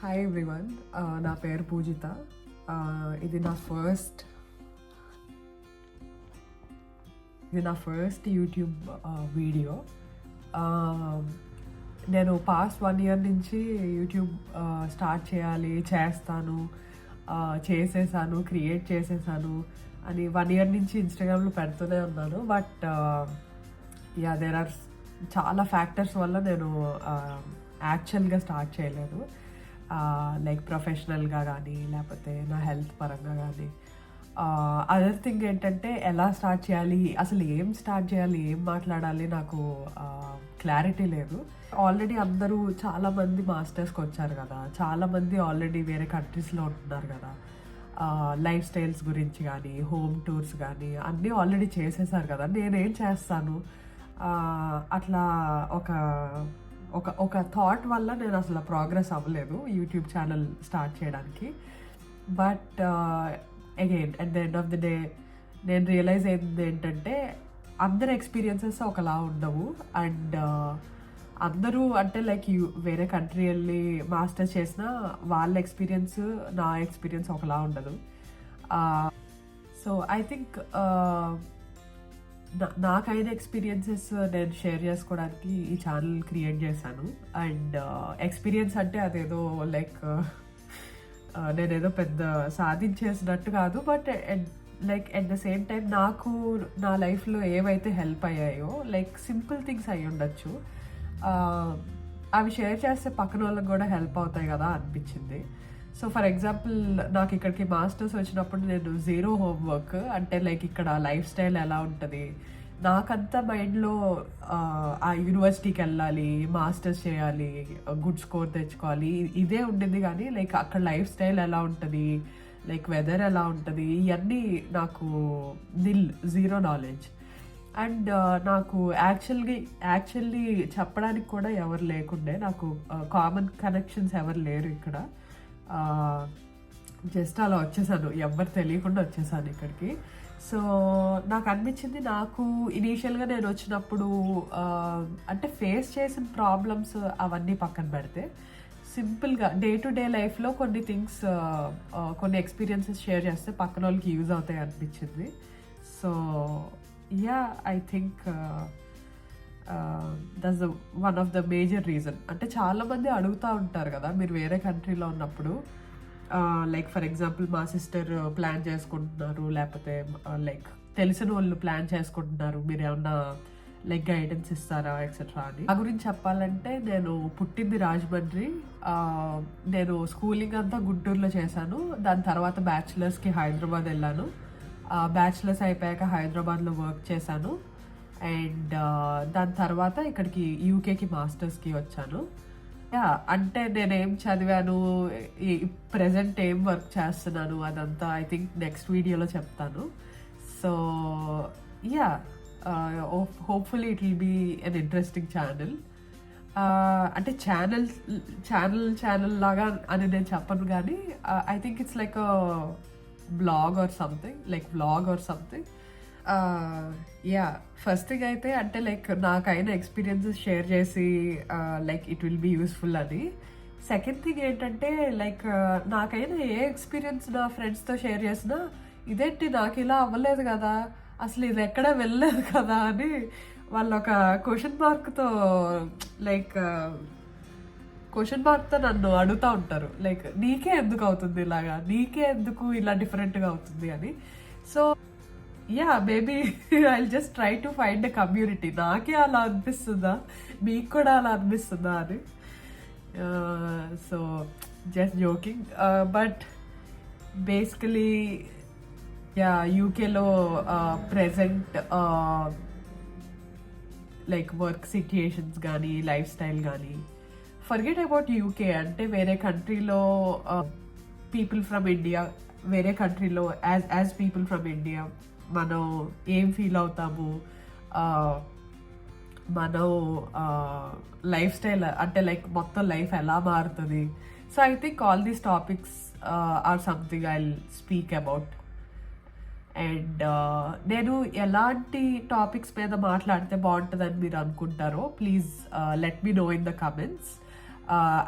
Hi everyone, నా పేరు పూజిత. ఇది నా ఫస్ట్ యూట్యూబ్ వీడియో. నేను పాస్ట్ 1 year నుంచి యూట్యూబ్ స్టార్ట్ చేస్తాను, చేసేసాను, క్రియేట్ చేసేసాను అని 1 year నుంచి ఇన్స్టాగ్రామ్లో పెడుతూనే ఉన్నాను. బట్ దేర్ ఆర్ చాలా ఫ్యాక్టర్స్ వల్ల నేను యాక్చువల్గా స్టార్ట్ చేయలేదు. లైక్ ప్రొఫెషనల్గా కానీ లేకపోతే నా హెల్త్ పరంగా కానీ. అదర్ థింగ్ ఏంటంటే ఎలా స్టార్ట్ చేయాలి, అసలు ఏం స్టార్ట్ చేయాలి, ఏం మాట్లాడాలి, నాకు క్లారిటీ లేదు. ఆల్రెడీ అందరూ చాలామంది మాస్టర్స్కి వచ్చారు కదా, చాలామంది ఆల్రెడీ వేరే కంట్రీస్లో ఉంటున్నారు కదా. లైఫ్ స్టైల్స్ గురించి కానీ హోమ్ టూర్స్ కానీ అన్నీ ఆల్రెడీ చేసేసారు కదా. నేనేం చేస్తాను, అట్లా ఒక ఒక ఒక థాట్ వల్ల నేను అసలు ప్రోగ్రెస్ అవ్వలేదు యూట్యూబ్ ఛానల్ స్టార్ట్ చేయడానికి. But again at the end of the day నేను రియలైజ్ అయింది ఏంటంటే అందరి ఎక్స్పీరియన్సెస్ ఒకలా ఉండవు. అండ్ అందరూ అంటే లైక్ వేరే కంట్రీ వెళ్ళి మాస్టర్స్ చేసిన వాళ్ళ ఎక్స్పీరియన్స్ నా ఎక్స్పీరియన్స్ ఒకలా ఉండదు. సో ఐ థింక్ నాకైన ఎక్స్పీరియన్సెస్ నేను షేర్ చేసుకోవడానికి ఈ ఛానల్ క్రియేట్ చేశాను. అండ్ ఎక్స్పీరియన్స్ అంటే అదేదో లైక్ నేనేదో పెద్ద సాధించేసినట్టు కాదు. But like at the same time నాకు నా లైఫ్లో ఏవైతే హెల్ప్ అయ్యాయో, లైక్ సింపుల్ థింగ్స్ అయ్యి ఉండొచ్చు, అవి షేర్ చేస్తే పక్కన వాళ్ళకి కూడా హెల్ప్ అవుతాయి కదా అనిపించింది. సో ఫర్ ఎగ్జాంపుల్ నాకు ఇక్కడికి మాస్టర్స్ వచ్చినప్పుడు నేను జీరో హోంవర్క్, అంటే లైక్ ఇక్కడ లైఫ్ స్టైల్ ఎలా ఉంటుంది, నాకంతా మైండ్లో ఆ యూనివర్సిటీకి వెళ్ళాలి, మాస్టర్స్ చేయాలి, గుడ్ స్కోర్ తెచ్చుకోవాలి, ఇదే ఉండింది. కానీ లైక్ అక్కడ లైఫ్ స్టైల్ ఎలా ఉంటుంది, లైక్ వెదర్ ఎలా ఉంటుంది, ఇవన్నీ నాకు జీరో నాలెడ్జ్. అండ్ నాకు యాక్చువల్లీ చెప్పడానికి కూడా ఎవరు లేకుండే, నాకు కామన్ కనెక్షన్స్ ఎవరు లేరు ఇక్కడ. జస్ట్ అలా వచ్చేసాను, ఎవరు తెలియకుండా వచ్చేసాను ఇక్కడికి. సో నాకు అనిపించింది, నాకు ఇనీషియల్గా నేను వచ్చినప్పుడు అంటే ఫేస్ చేసిన ప్రాబ్లమ్స్ అవన్నీ పక్కన పెడితే సింపుల్గా డే టు డే లైఫ్లో కొన్ని థింగ్స్, కొన్ని ఎక్స్పీరియన్సెస్ షేర్ చేస్తే పక్కన వాళ్ళకి యూజ్ అవుతాయి అనిపించింది. So I think that's one of the major reason. అంటే చాలామంది అడుగుతూ ఉంటారు కదా, మీరు వేరే కంట్రీలో ఉన్నప్పుడు లైక్ ఫర్ ఎగ్జాంపుల్ మా సిస్టర్ ప్లాన్ చేసుకుంటున్నారు, లేకపోతే లైక్ తెలిసిన వాళ్ళు ప్లాన్ చేసుకుంటున్నారు, మీరు ఏమన్నా లైక్ గైడెన్స్ ఇస్తారా ఎక్సెట్రా అని. ఆ గురించి చెప్పాలంటే నేను పుట్టింది రాజమండ్రి, నేను స్కూలింగ్ అంతా గుంటూరులో చేశాను. దాని తర్వాత బ్యాచిలర్స్కి హైదరాబాద్ వెళ్ళాను. బ్యాచిలర్స్ అయిపోయాక హైదరాబాద్లో వర్క్ చేశాను. అండ్ దాని తర్వాత ఇక్కడికి యూకేకి మాస్టర్స్కి వచ్చాను. అంటే నేనేం చదివాను, ప్రెజెంట్ ఏం వర్క్ చేస్తున్నాను, అదంతా ఐ థింక్ నెక్స్ట్ వీడియోలో చెప్తాను. So hopefully it will be an interesting channel. అంటే ఛానల్ లాగా అని నేను చెప్పను, కానీ I think it's like blog or something. First thing అయితే అంటే లైక్ నాకైన ఎక్స్పీరియన్సెస్ షేర్ చేసి like it will be useful అని. సెకండ్ థింగ్ ఏంటంటే లైక్ నాకైనా ఏ ఎక్స్పీరియన్స్ నా ఫ్రెండ్స్తో షేర్ చేసినా ఇదేంటి నాకు ఇలా అవ్వలేదు కదా, అసలు ఇది ఎక్కడా వెళ్ళలేదు కదా అని వాళ్ళు ఒక క్వశ్చన్ మార్క్తో నన్ను అడుగుతూ ఉంటారు. లైక్ నీకే ఎందుకు అవుతుంది ఇలాగా, నీకే ఎందుకు ఇలా డిఫరెంట్గా అవుతుంది అని. So maybe I just try to find a community. నాకే అలా అనిపిస్తుందా, మీకు కూడా అలా అనిపిస్తుందా అని. So just joking. But basically యూకేలో ప్రెజెంట్ లైక్ వర్క్ సిచ్యుయేషన్స్ కానీ లైఫ్ స్టైల్ కానీ, ఫర్గెట్ అబౌట్ యూకే, అంటే వేరే కంట్రీలో పీపుల్ ఫ్రమ్ ఇండియా, వేరే కంట్రీలో యాజ్ పీపుల్ ఫ్రమ్ ఇండియా మనం ఏం ఫీల్ అవుతాము, మనం లైఫ్ స్టైల్ అంటే లైక్ మొత్తం లైఫ్ ఎలా మారుతుంది. So I think all these topics are something I will speak about. And నేను ఎలాంటి టాపిక్స్ మీద మాట్లాడితే బాగుంటుందని మీరు అనుకుంటారో please let me know in the comments.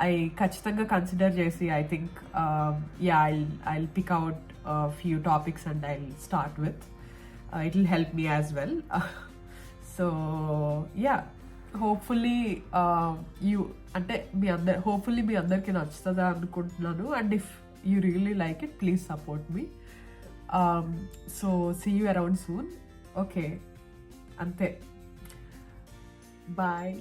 I ఖచ్చితంగా కన్సిడర్ చేసి I think yeah I pick out few topics and I start with it will help me as well. So yeah hopefully you అంటే hopefully మీ అందరికీ నచ్చుతుందా అనుకుంటున్నాను. And if you really like it please support me. So see you around soon. Okay, అంతే, bye.